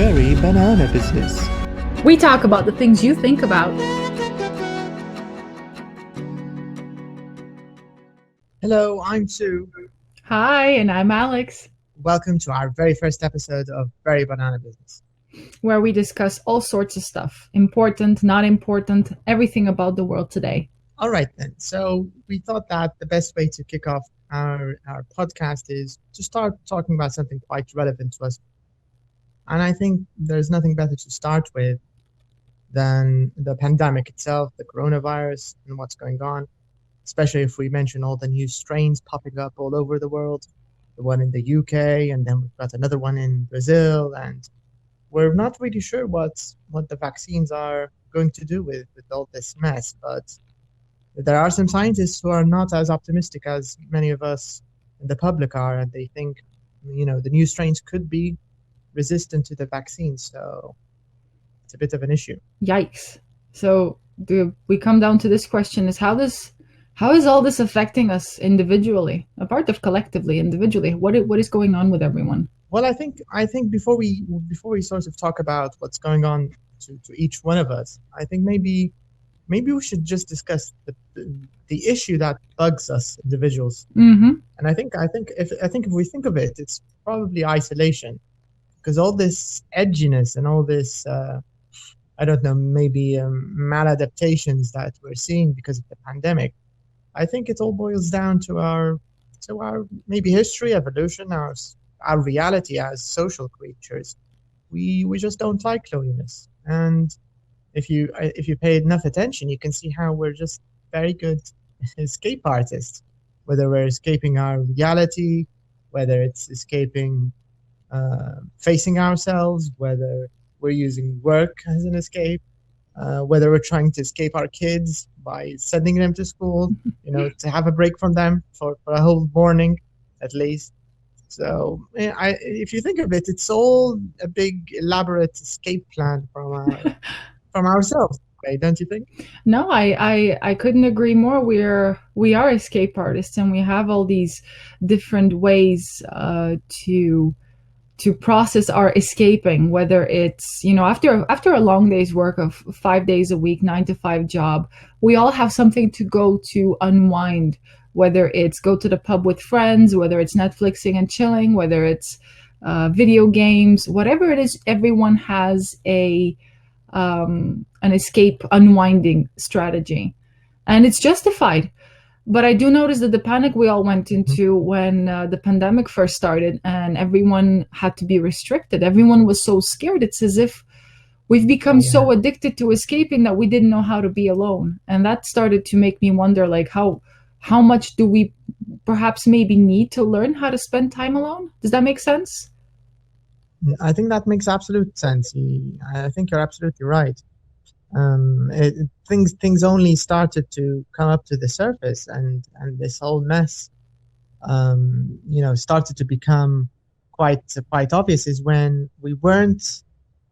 Very banana business. We talk about the things you think about. Hello, I'm Sue. Hi, and I'm Alex, Welcome to our very first episode of Very Banana Business. where we discuss all sorts of stuff. Important, not important, everything about the world today. All right, then. So we thought that the best way to kick off our podcast is to start talking about something quite relevant to us. And I think there's nothing better to start with than the pandemic itself, the coronavirus, and what's going on, especially if we mention all the new strains popping up all over the world, the one in the UK, and then we've got another one in Brazil, and we're not really sure what the vaccines are going to do with all this mess. But there are some scientists who are not as optimistic as many of us in the public are, and they think, the new strains could be resistant to the vaccine. So it's a bit of an issue. Yikes. So we come down to this question is how is all this affecting us individually, apart of collectively, individually? What is going on with everyone? Well, I think before we sort of talk about what's going on to each one of us, I think maybe we should just discuss the issue that bugs us individuals. Mm-hmm. And I think if we think of it, it's probably isolation, because all this edginess and all this maybe maladaptations that we're seeing because of the pandemic, I think it all boils down to our maybe history, evolution, our reality as social creatures. We just don't like loneliness, and if you pay enough attention, you can see how we're just very good escape artists, whether we're escaping our reality, whether it's escaping facing ourselves, whether we're using work as an escape, whether we're trying to escape our kids by sending them to school, to have a break from them for a whole morning at least. So if you think of it, it's all a big elaborate escape plan from ourselves, right? Don't you think? No, I couldn't agree more. We are escape artists, and we have all these different ways to process our escaping, whether it's, after a long day's work of 5 days a week, 9 to 5 job, we all have something to go to unwind, whether it's go to the pub with friends, whether it's Netflixing and chilling, whether it's video games, whatever it is, everyone has an escape unwinding strategy, and it's justified. But I do notice that the panic we all went into when the pandemic first started and everyone had to be restricted, everyone was so scared. It's as if we've become so addicted to escaping that we didn't know how to be alone. And that started to make me wonder, like, how much do we perhaps maybe need to learn how to spend time alone? Does that make sense? I think that makes absolute sense. I think you're absolutely right. Things only started to come up to the surface, and this whole mess, started to become quite obvious, is when we weren't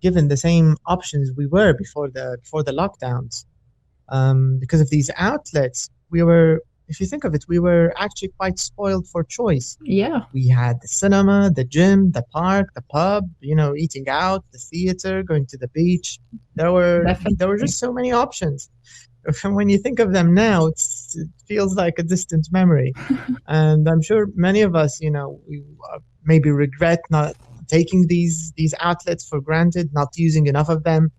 given the same options we were before the lockdowns, because of these outlets. If you think of it, we were actually quite spoiled for choice. Yeah. We had the cinema, the gym, the park, the pub, eating out, the theater, going to the beach. There were just so many options. When you think of them now, it feels like a distant memory. And I'm sure many of us, we maybe regret not taking these outlets for granted, not using enough of them,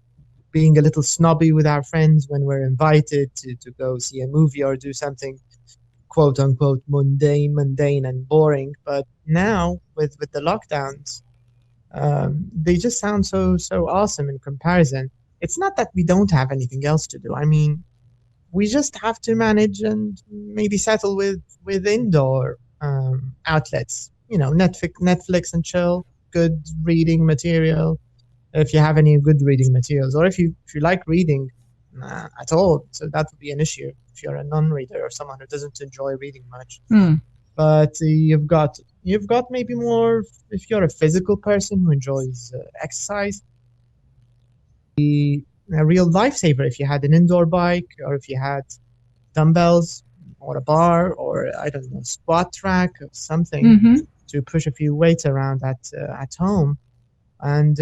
being a little snobby with our friends when we're invited to go see a movie or do something quote unquote mundane and boring. But now with the lockdowns, they just sound so awesome in comparison. It's not that we don't have anything else to do. I mean, we just have to manage and maybe settle with indoor outlets, Netflix and chill, good reading material, if you have any good reading materials, or if you like reading at all. So that would be an issue if you're a non-reader or someone who doesn't enjoy reading much. But you've got maybe more if you're a physical person who enjoys exercise. A real lifesaver if you had an indoor bike, or if you had dumbbells or a bar, or I don't know, squat rack or something to push a few weights around at home. and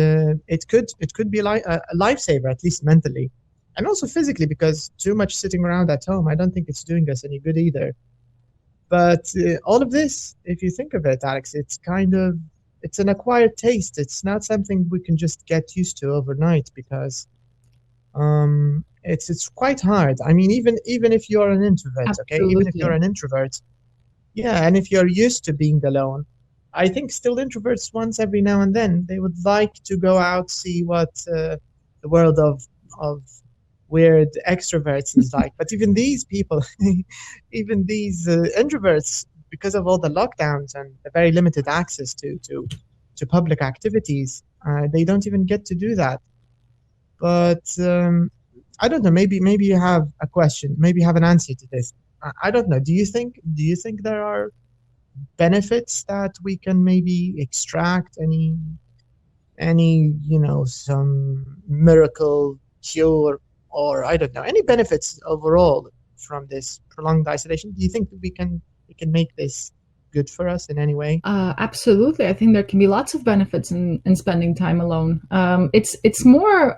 it could be like a lifesaver, at least mentally, and also physically, because too much sitting around at home, I don't think it's doing us any good either. But all of this, if you think of it, Alex, it's an acquired taste. It's not something we can just get used to overnight, because it's quite hard. I mean, even if you're an introvert, okay, even if you're Absolutely. an introvert, yeah, and if you're used to being alone, I think still introverts, once every now and then, they would like to go out, see what the world of weird extroverts is like. But even these people, even these introverts, because of all the lockdowns and the very limited access to public activities, they don't even get to do that. But I don't know. Maybe you have a question. Maybe you have an answer to this. I don't know. Do you think there are benefits that we can maybe extract, any some miracle cure, or I don't know, any benefits overall from this prolonged isolation? Do you think that we can make this good for us in any way? Absolutely. I think there can be lots of benefits in spending time alone. It's more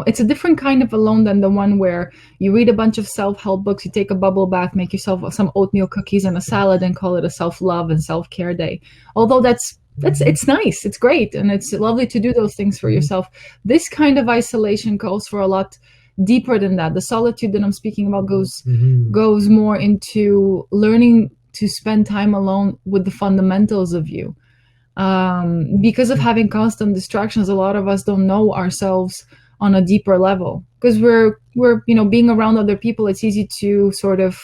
it's a different kind of alone than the one where you read a bunch of self-help books, you take a bubble bath, make yourself some oatmeal cookies and a salad, and call it a self-love and self-care day. Although that's it's nice, it's great, and it's lovely to do those things for yourself. This kind of isolation calls for a lot deeper than that. The solitude that I'm speaking about goes more into learning to spend time alone with the fundamentals of you. Because of having constant distractions, a lot of us don't know ourselves on a deeper level, because we're being around other people. It's easy to sort of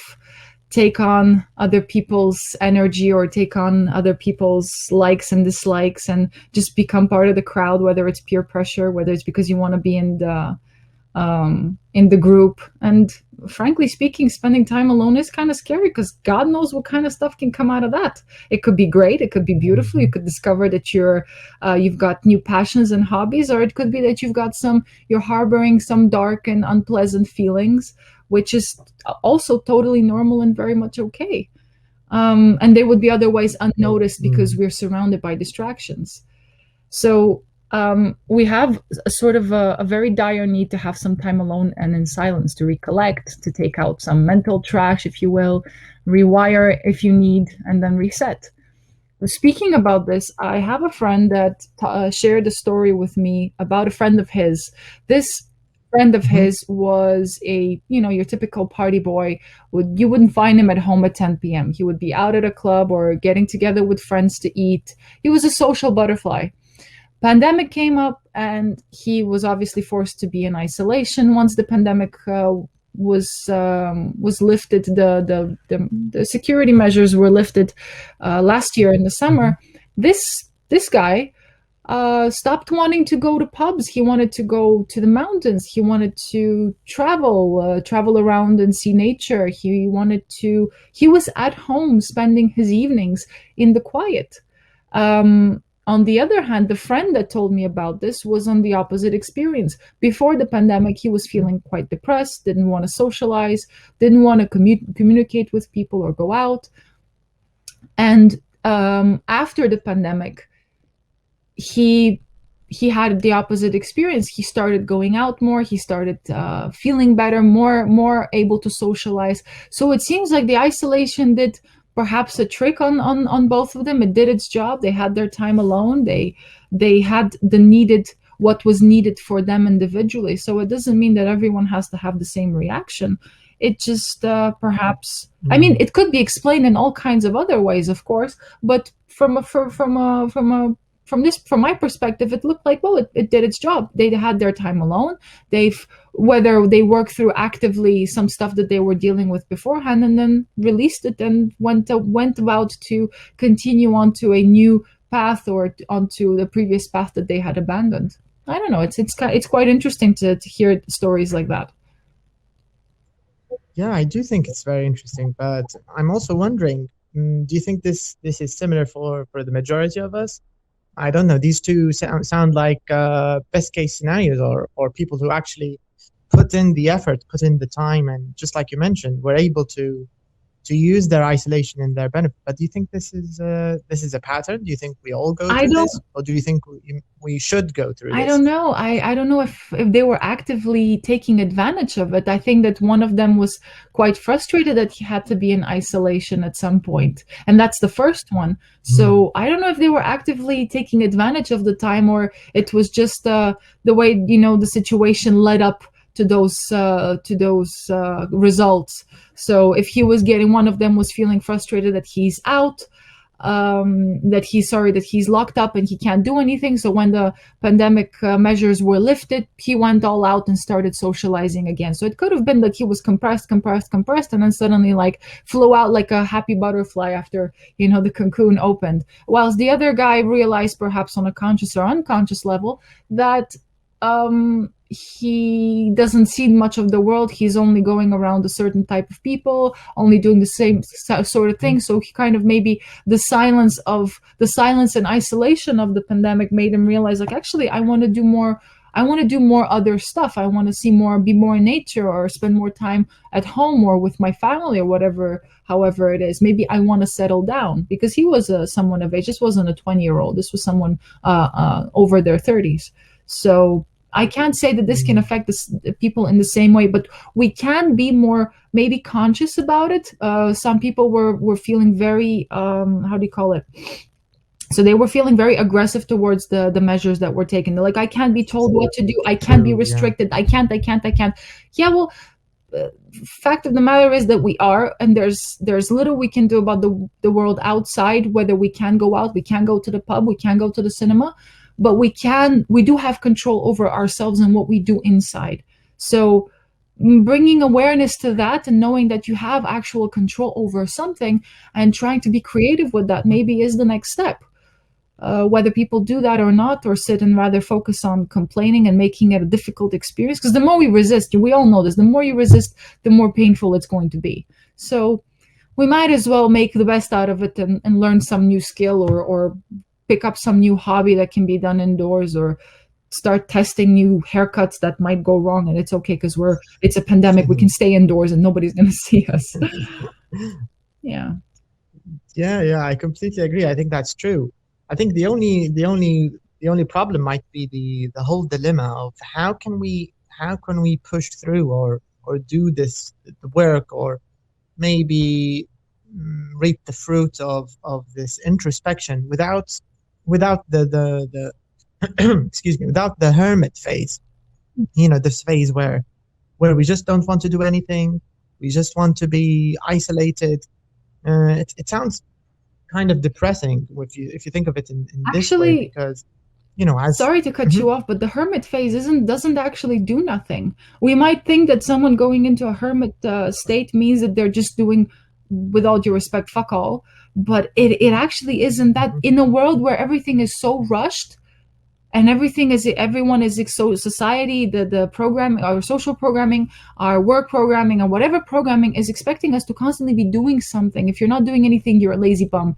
take on other people's energy, or take on other people's likes and dislikes, and just become part of the crowd, whether it's peer pressure, whether it's because you want to be in the group. And frankly speaking, spending time alone is kind of scary, because God knows what kind of stuff can come out of that. It could be great, it could be beautiful, you could discover that you've got new passions and hobbies, or it could be that you're harboring some dark and unpleasant feelings, which is also totally normal and very much okay. And they would be otherwise unnoticed because we're surrounded by distractions. So we have a sort of a very dire need to have some time alone and in silence, to recollect, to take out some mental trash, if you will, rewire if you need, and then reset. Speaking about this, I have a friend that shared a story with me about a friend of his. This friend of his was your typical party boy. You wouldn't find him at home at 10 p.m. He would be out at a club or getting together with friends to eat. He was a social butterfly. Pandemic came up, and he was obviously forced to be in isolation. Once the pandemic was lifted, the security measures were lifted last year in the summer. This guy stopped wanting to go to pubs. He wanted to go to the mountains. He wanted to travel around and see nature. He was at home spending his evenings in the quiet. On the other hand, the friend that told me about this was on the opposite experience. Before the pandemic, he was feeling quite depressed, didn't want to socialize, didn't want to communicate with people or go out. And after the pandemic, he had the opposite experience. He started going out more. He started feeling better, more able to socialize. So it seems like the isolation did perhaps a trick on both of them. It did its job. They had their time alone. They had what was needed for them individually. So it doesn't mean that everyone has to have the same reaction. It just perhaps, I mean, it could be explained in all kinds of other ways, of course, but from my perspective, it looked like, well, it did its job. They had their time alone. Whether they worked through actively some stuff that they were dealing with beforehand, and then released it and went about to continue onto a new path, or onto the previous path that they had abandoned. I don't know. It's quite interesting to hear stories like that. Yeah, I do think it's very interesting, but I'm also wondering, do you think this is similar for the majority of us? I don't know. These two sound like best case scenarios, or people who actually put in the effort, put in the time, and just like you mentioned, were able to to use their isolation in their benefit. But do you think this is a pattern? Do you think we all go I through don't this, or do you think we should go through I this? don't know. I don't know if they were actively taking advantage of it. I think that one of them was quite frustrated that he had to be in isolation at some point, and that's the first one. So I don't know if they were actively taking advantage of the time, or it was just the way the situation led up to those results. So if he was getting, one of them was feeling frustrated that he's out, that he's sorry that he's locked up and he can't do anything. So when the pandemic measures were lifted, he went all out and started socializing again. So it could have been that he was compressed, and then suddenly like flew out like a happy butterfly after the cocoon opened. Whilst the other guy realized, perhaps on a conscious or unconscious level, that he doesn't see much of the world. He's only going around a certain type of people, only doing the same sort of thing. So he kind of, maybe the silence and isolation of the pandemic made him realize, like, actually, I want to do more. I want to do more other stuff. I want to see more, be more in nature, or spend more time at home or with my family, or whatever, however it is. Maybe I want to settle down, because he was someone of age. This wasn't a 20-year-old. This was someone over their 30s. So I can't say that this can affect the people in the same way, but we can be more maybe conscious about it. Some people were feeling very, how do you call it? So they were feeling very aggressive towards the measures that were taken. They're like, I can't be told what to do. I can't be restricted. I can't. Yeah, well, fact of the matter is that we are, and there's little we can do about the world outside, whether we can go out, we can go to the pub, we can go to the cinema. But we do have control over ourselves and what we do inside. So bringing awareness to that, and knowing that you have actual control over something, and trying to be creative with that, maybe is the next step. Whether people do that or not, or sit and rather focus on complaining and making it a difficult experience, because the more we resist, we all know this, the more you resist, the more painful it's going to be. So we might as well make the best out of it, and learn some new skill, or pick up some new hobby that can be done indoors, or start testing new haircuts that might go wrong, and it's okay, because it's a pandemic. We can stay indoors and nobody's going to see us. Yeah, I completely agree. I think that's true. I think the only problem might be the whole dilemma of how can we push through, or do the work, or maybe reap the fruit of this introspection without the excuse me, without the hermit phase. This phase where we just don't want to do anything. We just want to be isolated. It sounds kind of depressing if you think of it in this way, because sorry to cut you off, but the hermit phase doesn't actually do nothing. We might think that someone going into a hermit state means that they're just doing, with all due respect, fuck all. But it actually isn't that. In a world where everything is so rushed, and everyone is so, society, the program, our social programming, our work programming, and whatever programming is expecting us to constantly be doing something. If you're not doing anything, you're a lazy bum.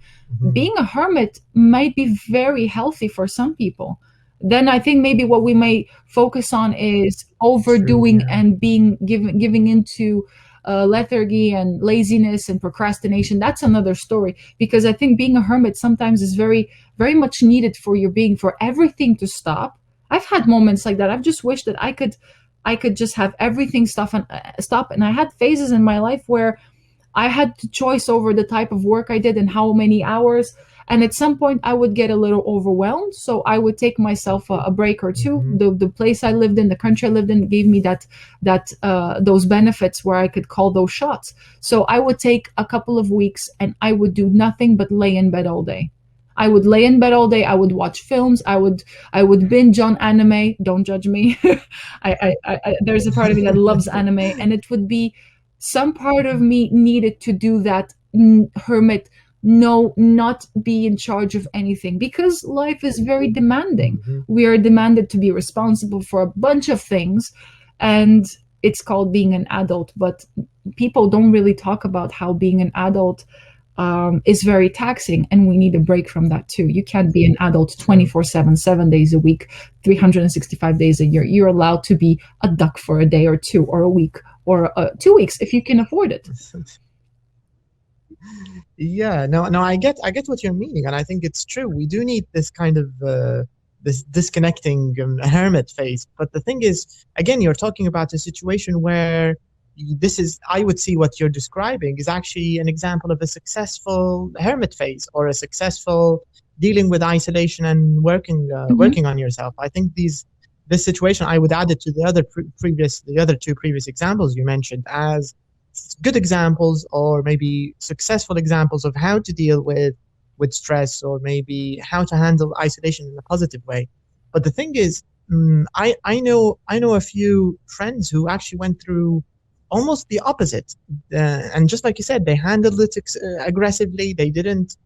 Being a hermit might be very healthy for some people. Then I think maybe what we may focus on is overdoing and giving into lethargy and laziness and procrastination. That's another story, because I think being a hermit sometimes is very, very much needed for your being, for everything to stop. I've had moments like that. I've just wished that I could just have everything stop. And I had phases in my life where I had to choice over the type of work I did and how many hours. And at some point I would get a little overwhelmed. So I would take myself a break or two. The place I lived in, the country I lived in, gave me those benefits where I could call those shots. So I would take a couple of weeks and I would do nothing but lay in bed all day. I would lay in bed all day. I would watch films. I would binge on anime. Don't judge me. There's a part of me that loves anime, and it would be some part of me needed to do that hermit. No, not be in charge of anything, because life is very demanding. We are demanded to be responsible for a bunch of things, and it's called being an adult. But people don't really talk about how being an adult is very taxing, and we need a break from that too. You can't be an adult 24/7, 7 days a week, 365 days a year. You're allowed to be a duck for a day or two, or a week, or 2 weeks if you can afford it. Yeah, no, I get what you're meaning, and I think it's true. We do need this kind of this disconnecting hermit phase. But the thing is, again, you're talking about a situation where this is, I would see what you're describing is actually an example of a successful hermit phase or a successful dealing with isolation and Mhm. working on yourself. I think this situation, I would add it to the other two previous examples you mentioned as good examples or maybe successful examples of how to deal with stress or maybe how to handle isolation in a positive way. But the thing is, I know a few friends who actually went through almost the opposite, and just like you said, they handled it aggressively. They didn't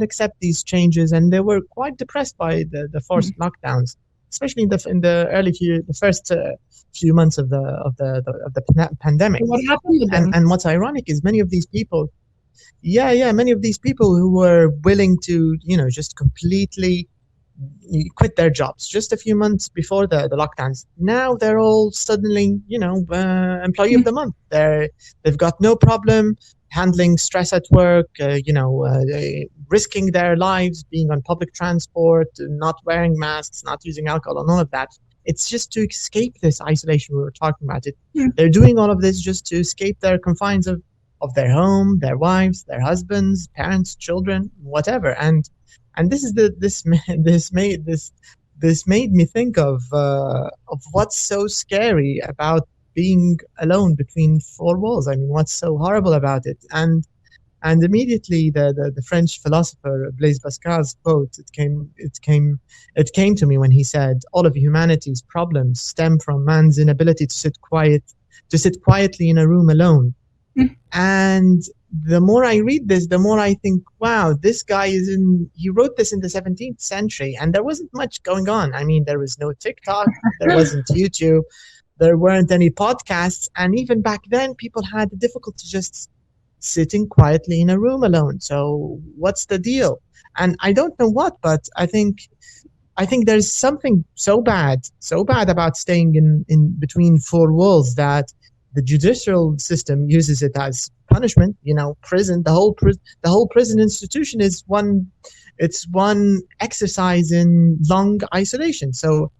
accept these changes, and they were quite depressed by the forced lockdowns, especially in the the first few months of the pandemic. So what happened with and them? and what's ironic is many of these people, yeah, many of these people who were willing to, just completely quit their jobs just a few months before the lockdowns, now they're all suddenly, employee of the month. They've got no problem handling stress at work, risking their lives, being on public transport, not wearing masks, not using alcohol, and all of that. It's just to escape this isolation we were talking about. They're doing all of this just to escape their confines of their home, their wives, their husbands, parents, children, whatever. And this is this made me think of what's so scary about being alone between four walls. I mean, what's so horrible about it? And immediately the French philosopher Blaise Pascal's quote, it came to me when he said, all of humanity's problems stem from man's inability to sit quietly in a room alone. And the more I read this, the more I think, wow, this guy he wrote this in the 17th century, and there wasn't much going on. I mean, there was no TikTok, there wasn't YouTube, there weren't any podcasts. And even back then, people had the difficulty just sitting quietly in a room alone. So what's the deal? And I don't know what, but I think there's something so bad about staying in between four walls that the judicial system uses it as punishment. Prison, the whole prison institution is one exercise in long isolation. So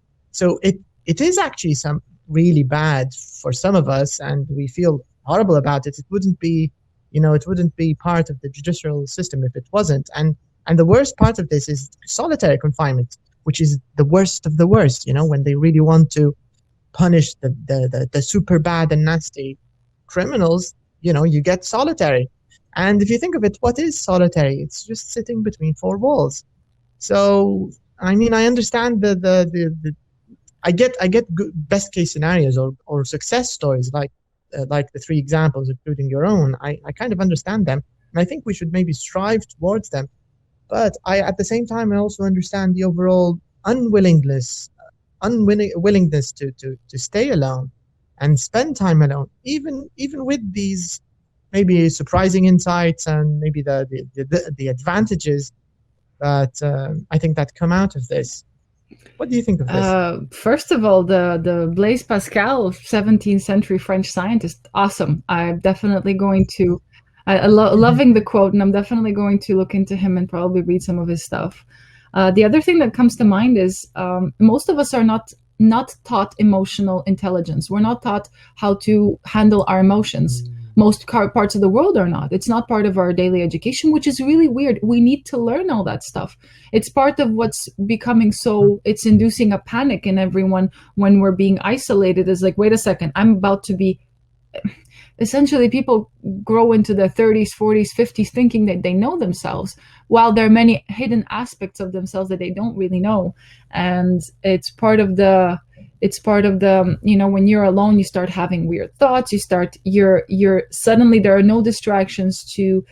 it is actually some really bad for some of us, and we feel horrible about it. It wouldn't be part of the judicial system if it wasn't. And the worst part of this is solitary confinement, which is the worst of the worst, when they really want to punish the super bad and nasty criminals, you get solitary. And if you think of it, what is solitary? It's just sitting between four walls. So, I mean, I understand the I get best case scenarios or success stories like the three examples, including your own. I kind of understand them, and I think we should maybe strive towards them. But at the same time, I also understand the overall willingness to stay alone and spend time alone, even with these maybe surprising insights and maybe the advantages that I think that come out of this. What do you think of this? First of all, the Blaise Pascal, 17th century French scientist, awesome. I'm definitely going to, loving the quote, and I'm definitely going to look into him and probably read some of his stuff. The other thing that comes to mind is most of us are not taught emotional intelligence. We're not taught how to handle our emotions. Most parts of the world are not. It's not part of our daily education, which is really weird. We need to learn all that stuff. It's part of what's becoming it's inducing a panic in everyone when we're being isolated. Is like, wait a second, I'm about to be. Essentially, people grow into their 30s, 40s, 50s thinking that they know themselves, while there are many hidden aspects of themselves that they don't really know. And it's part of the when you're alone, you start having weird thoughts. You're suddenly there are no distractions to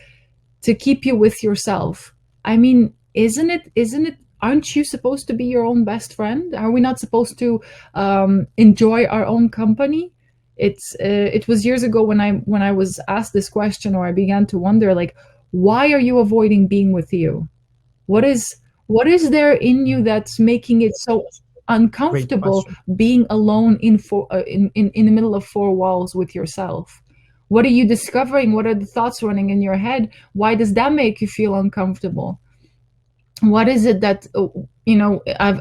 keep you with yourself. I mean, isn't it aren't you supposed to be your own best friend? Are we not supposed to enjoy our own company? It was years ago when I was asked this question, or I began to wonder, like, why are you avoiding being with you? What is there in you that's making it so uncomfortable being alone in the middle of four walls with yourself? What are you discovering? What are the thoughts running in your head? Why does that make you feel uncomfortable? What is it that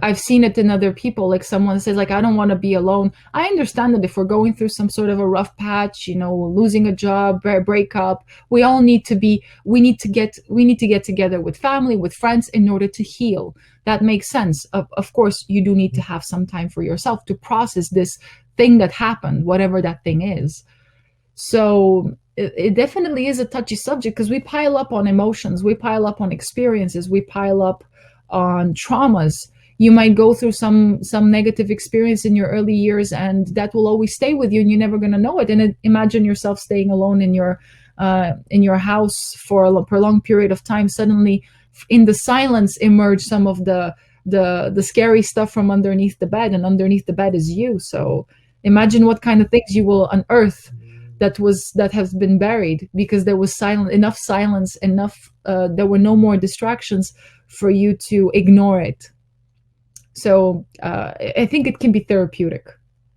I've seen it in other people, like someone says like I don't want to be alone. I understand that if we're going through some sort of a rough patch, losing a job, breakup, we need to get together with family, with friends, in order to heal. That makes sense. Of course you do need to have some time for yourself to process this thing that happened, whatever that thing is. So it definitely is a touchy subject because we pile up on emotions, we pile up on experiences, we pile up on traumas. You might go through some negative experience in your early years, and that will always stay with you, and you're never going to know it. And imagine yourself staying alone in your house for a prolonged period of time. Suddenly, in the silence, emerge some of the scary stuff from underneath the bed, and underneath the bed is you. So imagine what kind of things you will unearth that has been buried because there was silence enough. There were no more distractions for you to ignore it. So I think it can be therapeutic.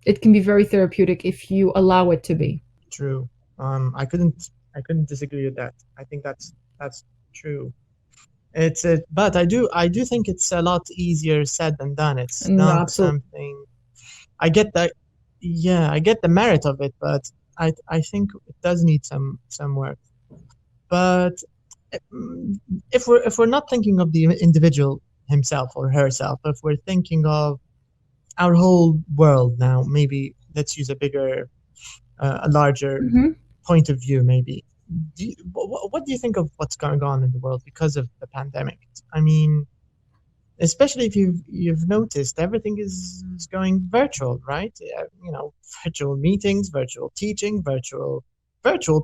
It can be very therapeutic if you allow it to be. True. I couldn't disagree with that. I think that's true. But I do think it's a lot easier said than done. It's No, not absolutely. something. I get that. Yeah, I get the merit of it, but I think it does need some work. But mm, if we're not thinking of the individual himself or herself, if we're thinking of our whole world now, maybe let's use a larger Hmm. point of view, maybe. What do you think of what's going on in the world because of the pandemic? I mean, especially if you've noticed everything is going virtual, right? Virtual meetings, virtual teaching, virtual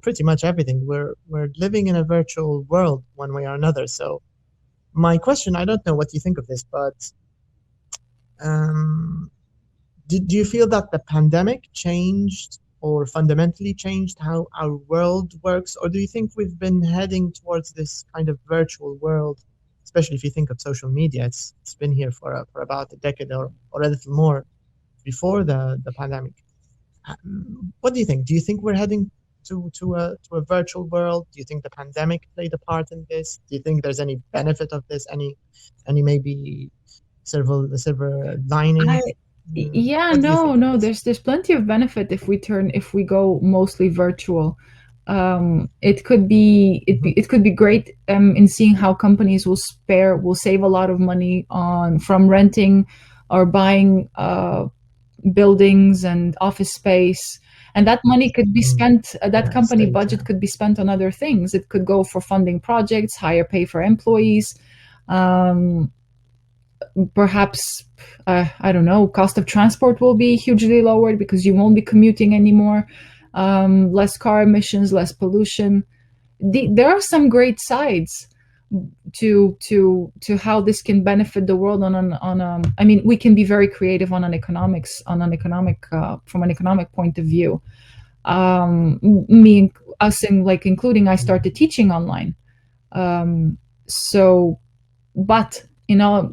pretty much everything. We're living in a virtual world one way or another. So my question, I don't know what you think of this, but um, do you feel that the pandemic changed or fundamentally changed how our world works, or do you think we've been heading towards this kind of virtual world? Especially if you think of social media, it's been here for about a decade or a little more before the pandemic. What do you think? Do you think we're heading to a virtual world? Do you think the pandemic played a part in this? Do you think there's any benefit of this? Any maybe silver I lining? Yeah, What do you no, think of no. this? There's plenty of benefit if we go mostly virtual. It could be Hmm. it could be great in seeing how companies will save a lot of money on from renting or buying buildings and office space, and that money could be Mm. spent. That Yeah, company state. budget could be spent on other things. It could go for funding projects, higher pay for employees. Um, Perhaps I don't know, cost of transport will be hugely lowered because you won't be commuting anymore. Less car emissions, less pollution. There are some great sides to how this can benefit the world I mean, we can be very creative on an economic from an economic point of view. Me, us, and like including, I started teaching online. um, so but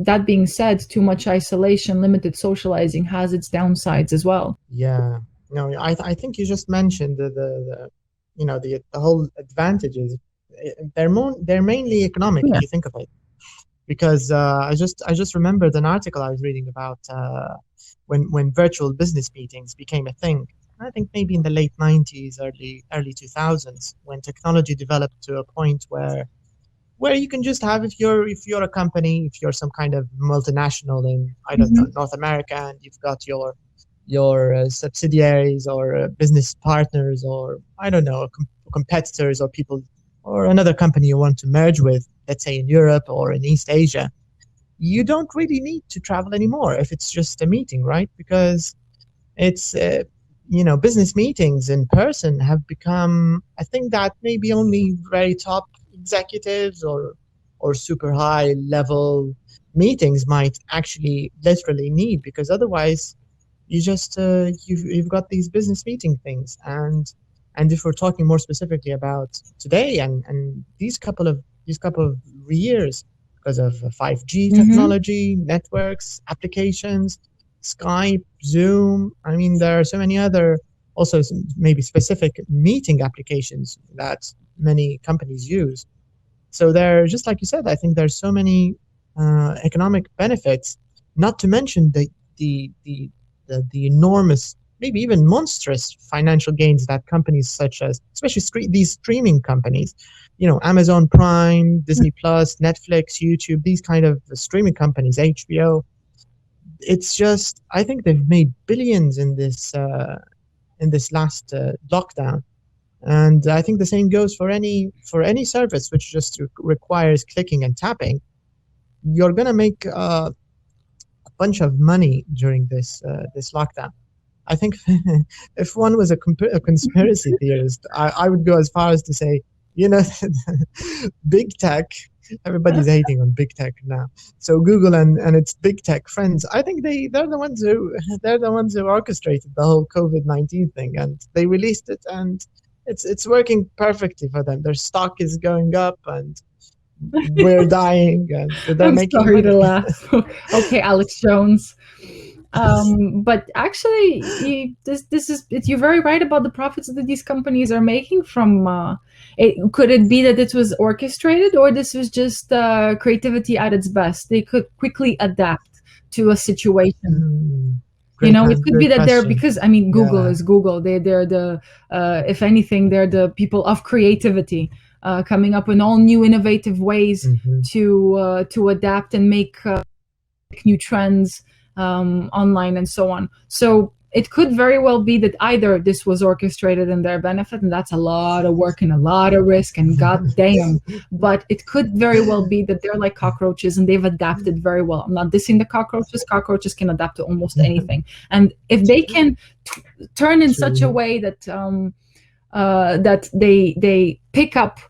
that being said, too much isolation, limited socializing has its downsides as well. Yeah. No, I think you just mentioned the whole advantages. They're mainly economic Yeah. if you think of it. Because I just remembered an article I was reading about when virtual business meetings became a thing. I think maybe in the late 90s, early 2000s, when technology developed to a point where you can just have, if you're a company, if you're some kind of multinational in, I don't know, Hmm. North America, and you've got your subsidiaries or business partners, or I don't know, competitors or people, or another company you want to merge with, let's say in Europe or in East Asia, you don't really need to travel anymore if it's just a meeting, right? Because it's business meetings in person have become a thing that maybe only very top executives or super high level meetings might actually literally need, because otherwise you've got these business meeting things. And if we're talking more specifically about today and these couple of years, because of 5G Hmm. technology, networks, applications, Skype, Zoom, I mean, there are so many other also maybe specific meeting applications that many companies use. So there, just like you said, I think there's so many economic benefits, not to mention the, the, the enormous, maybe even monstrous financial gains that companies such as, especially these streaming companies, Amazon Prime, Disney Plus, Netflix, YouTube, these kind of streaming companies, HBO. It's just, I think they've made billions in this last lockdown. And I think the same goes for any service which just requires clicking and tapping. You're gonna make a bunch of money during this lockdown. I think if one was a conspiracy theorist, I would go as far as to say, big tech. Everybody's hating on big tech now. So Google and its big tech friends, I think they're the ones who orchestrated the whole COVID-19 thing, and they released it, and it's working perfectly for them. Their stock is going up, and we're dying, and they're making sorry money. to laugh. Okay, Alex Jones. But actually, you're very right about the profits that these companies are making from. Could it be that it was orchestrated, or this was just creativity at its best? They could quickly adapt to a situation. It could be that they're, because Google is Google. They're the if anything, they're the people of creativity, coming up with all new innovative ways to adapt and make new trends online and so on. So it could very well be that either this was orchestrated in their benefit, and that's a lot of work and a lot of risk, and goddamn. But it could very well be that they're like cockroaches and they've adapted very well. I'm not dissing the cockroaches. Cockroaches can adapt to almost anything, and if they can turn in such a way that that they pick up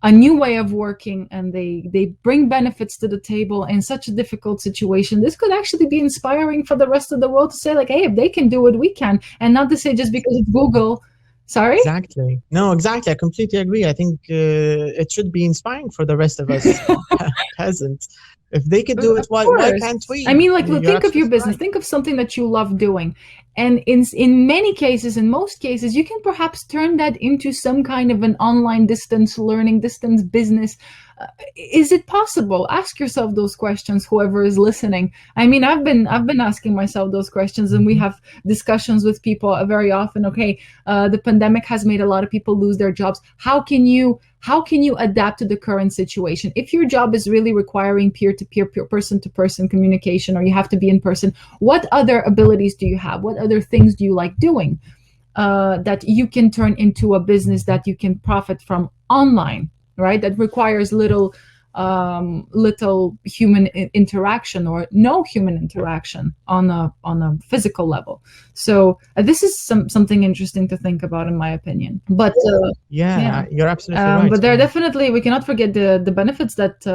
a new way of working, and they bring benefits to the table in such a difficult situation, this could actually be inspiring for the rest of the world to say, like, hey, if they can do it, we can. And not to say just because it's Google. Sorry? Exactly. No, exactly. I completely agree. I think it should be inspiring for the rest of us peasants. If they could do it, why can't we? Think of your business. Right. Think of something that you love doing. And in many cases, in most cases, you can perhaps turn that into some kind of an online distance learning, distance business. Is it possible? Ask yourself those questions, whoever is listening. I've been asking myself those questions, and we have discussions with people very often. Okay, the pandemic has made a lot of people lose their jobs. How can you adapt to the current situation? If your job is really requiring peer-to-peer, person-to-person communication, or you have to be in person, what other abilities do you have? What other things do you like doing that you can turn into a business that you can profit from online, right? That requires little human interaction or no human interaction on a physical level. So this is something interesting to think about, in my opinion. But you're absolutely right. But there are definitely, we cannot forget the benefits that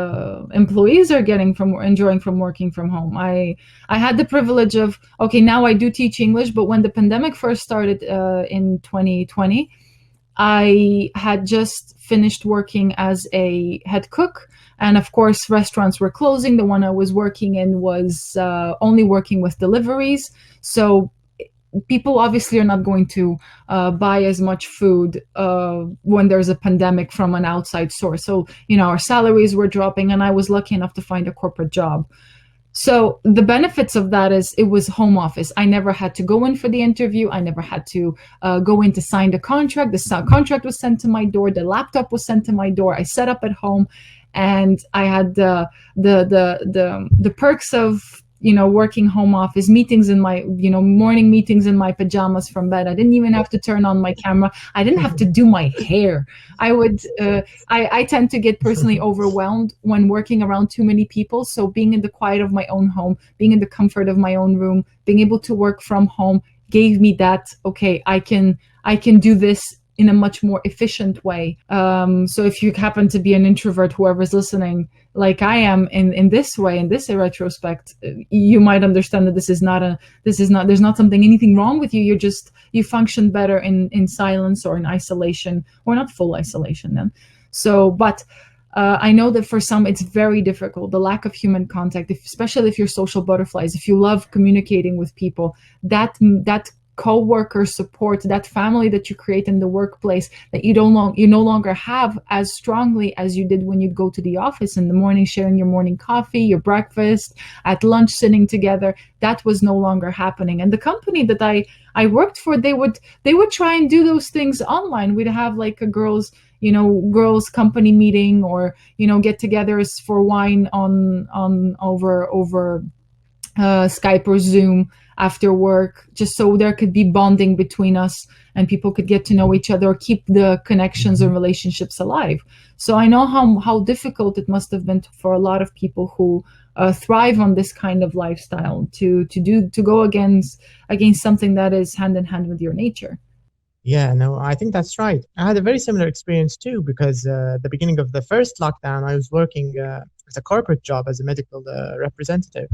employees are getting from enjoying from working from home. I had the privilege of, now I do teach English, but when the pandemic first started in 2020, I had just finished working as a head cook. And of course, restaurants were closing. The one I was working in was only working with deliveries. So people obviously are not going to buy as much food when there's a pandemic from an outside source. So, our salaries were dropping, and I was lucky enough to find a corporate job. So the benefits of that is it was home office. I never had to go in for the interview. I never had to go in to sign the contract. The contract was sent to my door. The laptop was sent to my door. I set up at home, and I had the perks of working home office, meetings in my morning meetings in my pajamas from bed. I didn't even have to turn on my camera. I didn't have to do my hair. I tend to get personally overwhelmed when working around too many people. So being in the quiet of my own home, being in the comfort of my own room, being able to work from home gave me that, I can do this in a much more efficient way. So if you happen to be an introvert, whoever's listening, like I am in this way, in this retrospect, you might understand that there's not anything wrong with you. You function better in silence or in isolation, or not full isolation then. So, but I know that for some it's very difficult, the lack of human contact, especially if you're social butterflies, if you love communicating with people, that co-worker support, that family that you create in the workplace, that you no longer have as strongly as you did when you'd go to the office in the morning, sharing your morning coffee, your breakfast, at lunch sitting together. That was no longer happening. And the company that I worked for, they would try and do those things online. We'd have like a girls company meeting, or get-togethers for wine on over Skype or Zoom after work, just so there could be bonding between us and people could get to know each other, or keep the connections and relationships alive. So I know how difficult it must have been for a lot of people who thrive on this kind of lifestyle to go against something that is hand in hand with your nature. Yeah, no, I think that's right. I had a very similar experience too, because at the beginning of the first lockdown, I was working as a corporate job as a medical representative.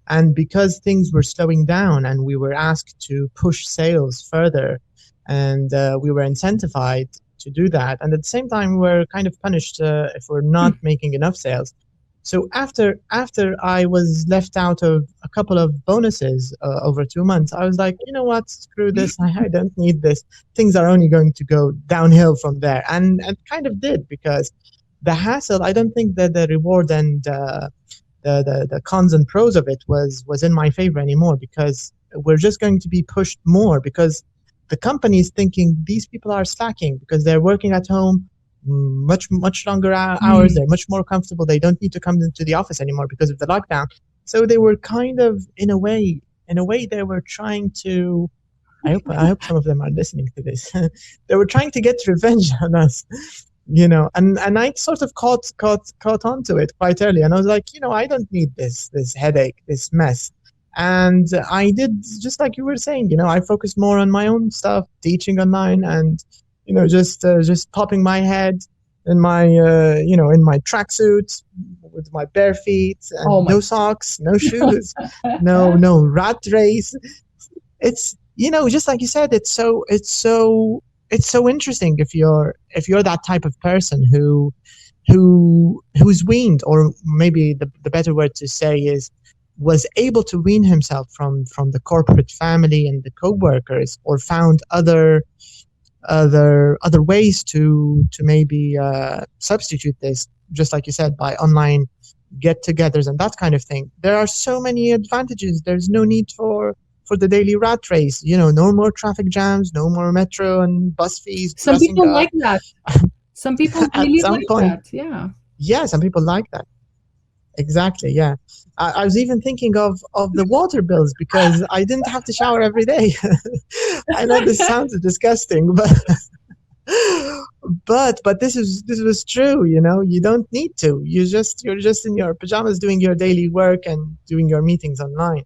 And because things were slowing down and we were asked to push sales further, and we were incentivized to do that. And at the same time, we were kind of punished if we're not making enough sales. So after I was left out of a couple of bonuses over 2 months, I was like, you know what, screw this. I don't need this. Things are only going to go downhill from there, and kind of did, because the hassle. I don't think that the reward and the cons and pros of it was in my favor anymore, because we're just going to be pushed more, because the company is thinking these people are slacking because they're working at home much longer hours. They're much more comfortable. They don't need to come into the office anymore because of the lockdown. So they were kind of, in a way, they were trying to. I hope some of them are listening to this. They were trying to get revenge on us, and I sort of caught onto it quite early, and I was like, I don't need this headache, this mess. And I did just like you were saying, I focused more on my own stuff, teaching online, and just popping my head in my in my tracksuit with my bare feet and no socks, no shoes, no rat race. It's just like you said, it's so interesting if you're that type of person who's weaned, or maybe the better word to say is was able to wean himself from the corporate family and the co-workers, or found other ways to maybe substitute this, just like you said, by online get-togethers and that kind of thing. There are so many advantages. There's no need for the daily rat race. No more traffic jams, no more metro and bus fees. Some people like that. Some people really like that. Yeah. Yeah, some people like that. Exactly. Yeah. I was even thinking of the water bills, because I didn't have to shower every day. I know this sounds disgusting, but this was true. You don't need to. You're just in your pajamas doing your daily work and doing your meetings online.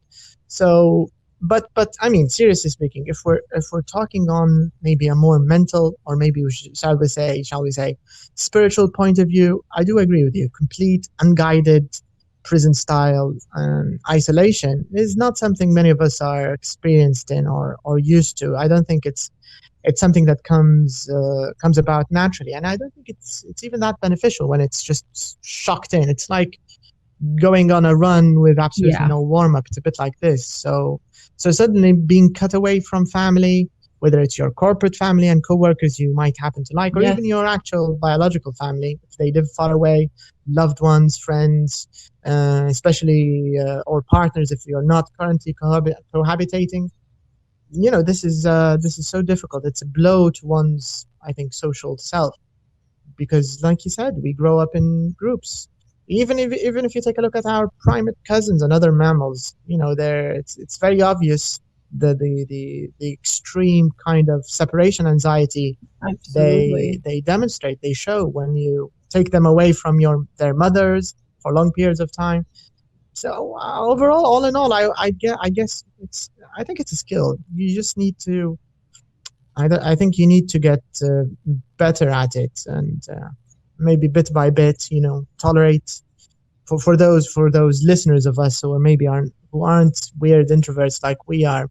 So, but I mean, seriously speaking, if we're talking on maybe a more mental, or maybe shall we say spiritual point of view, I do agree with you. Complete unguided prison style isolation is not something many of us are experienced in or used to. I don't think it's something that comes about naturally, and I don't think it's even that beneficial when it's just shocked in. It's like going on a run with absolutely no warm-up. It's a bit like this. So suddenly being cut away from family, whether it's your corporate family and co-workers you might happen to like, or even your actual biological family, if they live far away, loved ones, friends, especially, or partners if you're not currently cohabitating. This is so difficult. It's a blow to one's, I think, social self, because, like you said, we grow up in groups. Even if you take a look at our primate cousins and other mammals, it's very obvious the extreme kind of separation anxiety they demonstrate, they show when you take them away from their mothers for long periods of time. So overall, all in all, I guess I think it's a skill. You just need to. I think you need to get better at it, and maybe bit by bit, tolerate. For those listeners of us who maybe aren't weird introverts like we are,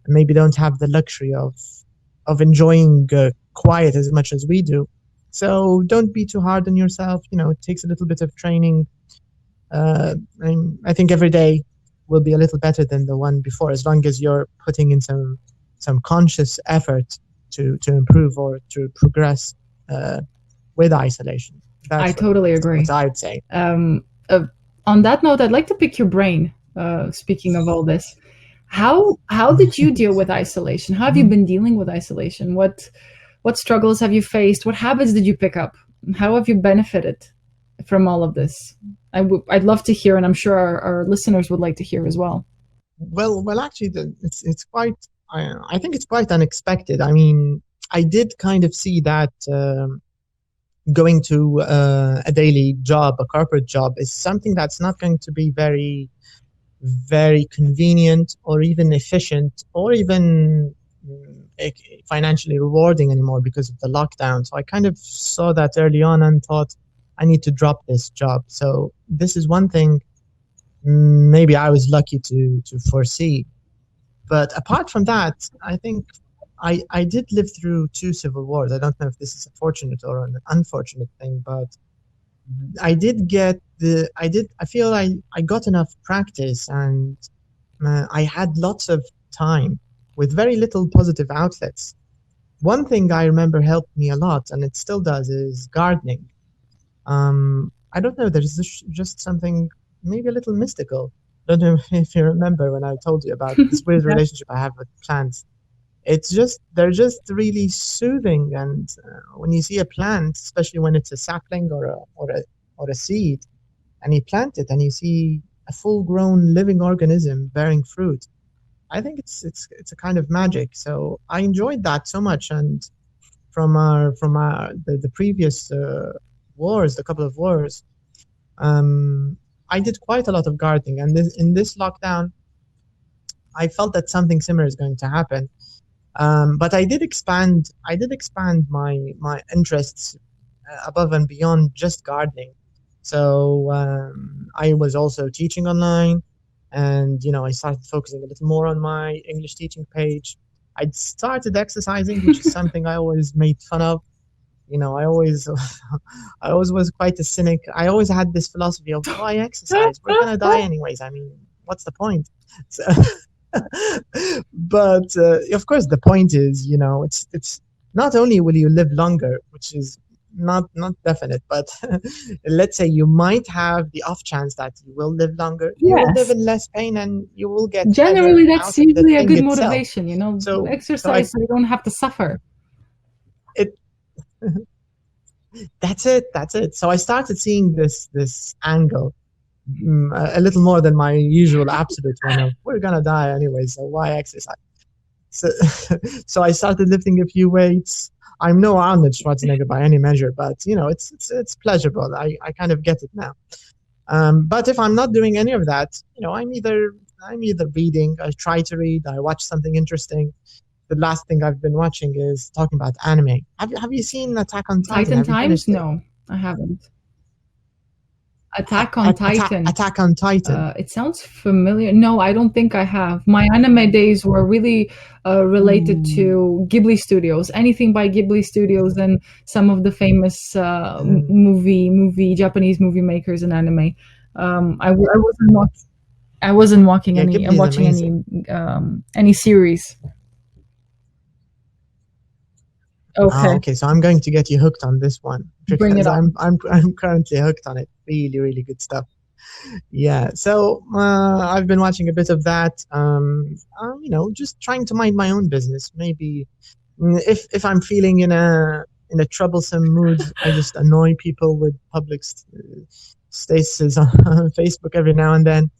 and maybe don't have the luxury of enjoying quiet as much as we do. So don't be too hard on yourself. It takes a little bit of training. I think every day will be a little better than the one before, as long as you're putting in some some conscious effort to improve or to progress with isolation. I That's totally agree. what I'd say. On that note, I'd like to pick your brain. Speaking of all this, how did you deal with isolation? How have you been dealing with isolation? What struggles have you faced? What habits did you pick up? How have you benefited from all of this? I'd love to hear, and I'm sure our listeners would like to hear as well. Well, actually, it's quite. I think it's quite unexpected. I mean, I did kind of see that going to a daily job, a corporate job, is something that's not going to be very, very convenient or even efficient or even financially rewarding anymore because of the lockdown. So I kind of saw that early on and thought, I need to drop this job. So this is one thing maybe I was lucky to foresee. But apart from that, I think I did live through 2 civil wars. I don't know if this is a fortunate or an unfortunate thing, but I feel I got enough practice, and I had lots of time with very little positive outlets. One thing I remember helped me a lot, and it still does, is gardening. I don't know, there's just something maybe a little mystical. I don't know if you remember when I told you about this weird relationship I have with plants. They're just really soothing, and when you see a plant, especially when it's a sapling or a seed, and you plant it and you see a full-grown living organism bearing fruit, I think it's a kind of magic. So I enjoyed that so much, and from the previous wars, the couple of wars, I did quite a lot of gardening, and in this lockdown, I felt that something similar is going to happen. But I did expand my interests above and beyond just gardening. So I was also teaching online, and I started focusing a little more on my English teaching page. I started exercising, which is something I always made fun of. I always was quite a cynic. I always had this philosophy of, why exercise? We're gonna die anyways. I mean, what's the point? So, but of course, the point is, it's not only will you live longer, which is not definite, but let's say you might have the off chance that you will live longer. You will live in less pain, and you will get generally. That's usually a good itself. motivation. So exercise so you don't have to suffer. That's it. So I started seeing this angle a little more than my usual absolute one of, we're gonna die anyway, so why exercise? So I started lifting a few weights. I'm no Arnold Schwarzenegger by any measure, but it's pleasurable. I kind of get it now. But if I'm not doing any of that, I'm either reading. I try to read. I watch something interesting. The last thing I've been watching is talking about anime. Have you seen Attack on Titan? Times? No, I haven't. Attack on Titan. Attack on Titan. It sounds familiar. No, I don't think I have. My anime days were really related to Ghibli Studios. Anything by Ghibli Studios and some of the famous Japanese movie makers in anime. I wasn't watching any series. Okay. Okay, so I'm going to get you hooked on this one because I'm currently hooked on it. Really, really good stuff. Yeah. So I've been watching a bit of that. Just trying to mind my own business. Maybe if I'm feeling in a troublesome mood, I just annoy people with public statuses on Facebook every now and then.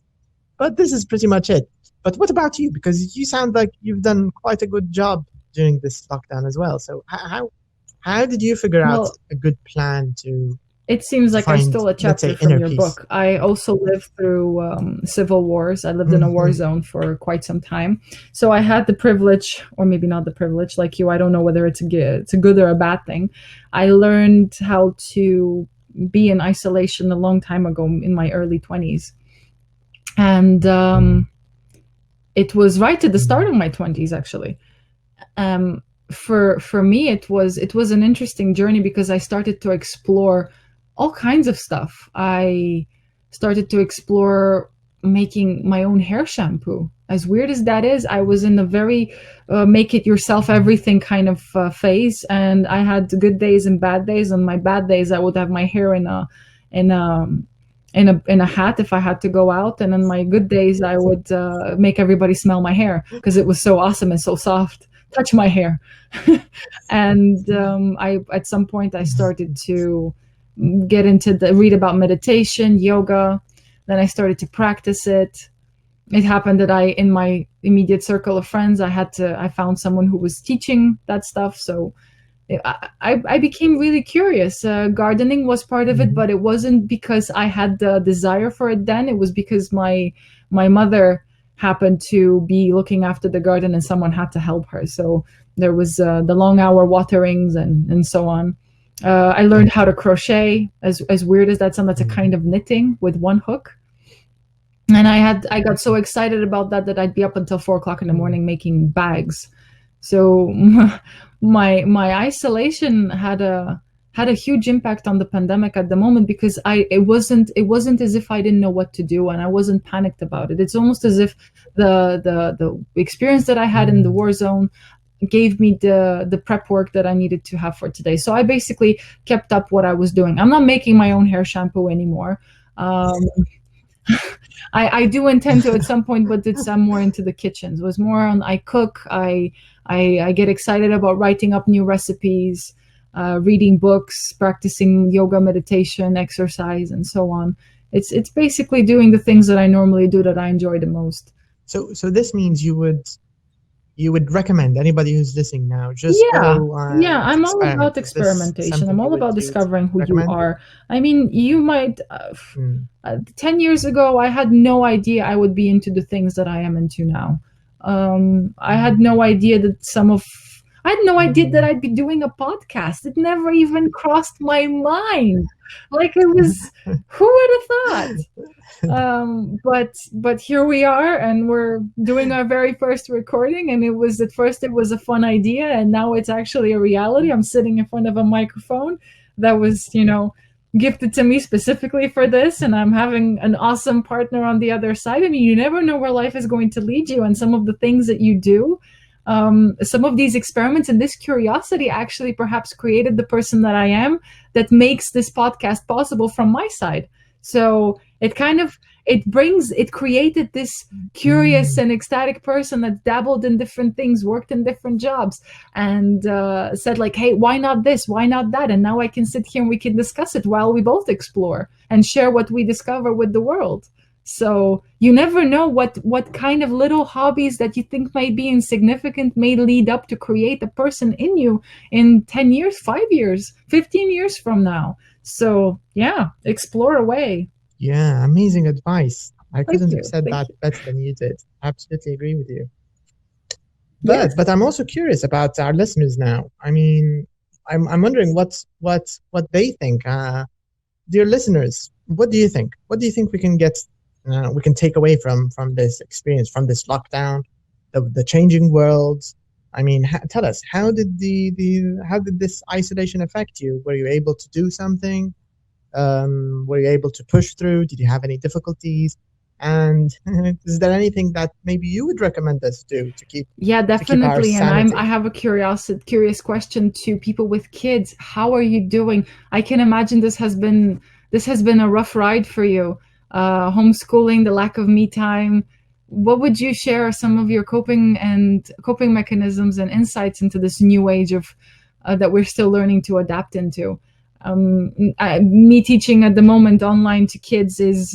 But this is pretty much it. But what about you? Because you sound like you've done quite a good job during this lockdown as well. So how did you figure out a good plan to? It seems like I stole a chapter from your book. I also lived through civil wars. I lived in a war zone for quite some time. So I had the privilege, or maybe not the privilege, like you. I don't know whether it's a good or a bad thing. I learned how to be in isolation a long time ago in my early 20s. And it was right at the start of my 20s, actually. For me, it was an interesting journey because I started to explore all kinds of stuff. I started to explore making my own hair shampoo. As weird as that is, I was in a very make it yourself everything kind of phase, and I had good days and bad days. On my bad days, I would have my hair in a in a hat if I had to go out, and on my good days, I would make everybody smell my hair because it was so awesome and so soft. Touch my hair. And I at some point I started to get into read about meditation, yoga. Then I started to practice it. It happened that in my immediate circle of friends, I found someone who was teaching that stuff. So I became really curious. Gardening was part of it, but it wasn't because I had the desire for it then. It was because my mother happened to be looking after the garden and someone had to help her. So there was the long hour waterings and so on. I learned how to crochet. As weird as that sounds, that's a kind of knitting with one hook. And I got so excited about that I'd be up until 4 o'clock in the morning making bags. So my isolation had a huge impact on the pandemic at the moment, because it wasn't as if I didn't know what to do, and I wasn't panicked about it. It's almost as if the experience that I had in the war zone gave me the prep work that I needed to have for today. So I basically kept up what I was doing. I'm not making my own hair shampoo anymore. I do intend to at some point, but I'm more into the kitchens. It was more on I cook. I get excited about writing up new recipes, reading books, practicing yoga, meditation, exercise, and so on. It's basically doing the things that I normally do that I enjoy the most. So this means you would recommend anybody who's listening now just go I'm all about experimentation. I'm all about discovering who you are. I mean, you might 10 years ago I had no idea I would be into the things that I am into now. I had no idea that I had no idea that I'd be doing a podcast. It never even crossed my mind. Like, it was, who would have thought? But here we are, and we're doing our very first recording. And at first it was a fun idea, and now it's actually a reality. I'm sitting in front of a microphone that was, gifted to me specifically for this, and I'm having an awesome partner on the other side. I mean, you never know where life is going to lead you, and some of the things that you do, some of these experiments and this curiosity actually perhaps created the person that I am, that makes this podcast possible from my side. So it created this curious and ecstatic person that dabbled in different things, worked in different jobs, and said like, hey, why not this? Why not that? And now I can sit here and we can discuss it while we both explore and share what we discover with the world. So you never know what kind of little hobbies that you think might be insignificant may lead up to create a person in you in 10 years, 5 years, 15 years from now. So yeah, explore away. Yeah, amazing advice. I couldn't have said that better than you did. Absolutely agree with you. But I'm also curious about our listeners now. I mean, I'm wondering what they think. Dear listeners, what do you think? What do you think we can take away from this experience, from this lockdown, the changing world? I mean, tell us, how did this isolation affect you? Were you able to do something? Were you able to push through? Did you have any difficulties? And is there anything that maybe you would recommend us do to keep? Yeah, definitely. To keep our and I have a curious question to people with kids. How are you doing? I can imagine this has been a rough ride for you. Homeschooling, the lack of me time. What would you share some of your coping mechanisms and insights into this new age of that we're still learning to adapt into? Me teaching at the moment online to kids is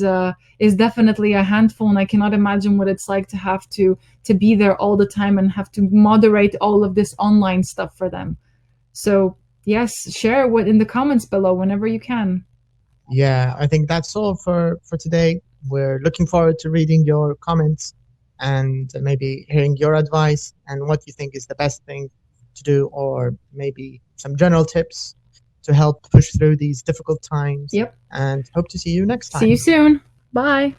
definitely a handful, and I cannot imagine what it's like to have to be there all the time and have to moderate all of this online stuff for them. So yes, share what in the comments below whenever you can. Yeah, I think that's all for today. We're looking forward to reading your comments and maybe hearing your advice and what you think is the best thing to do, or maybe some general tips to help push through these difficult times. Yep. And hope to see you next time. See you soon. Bye.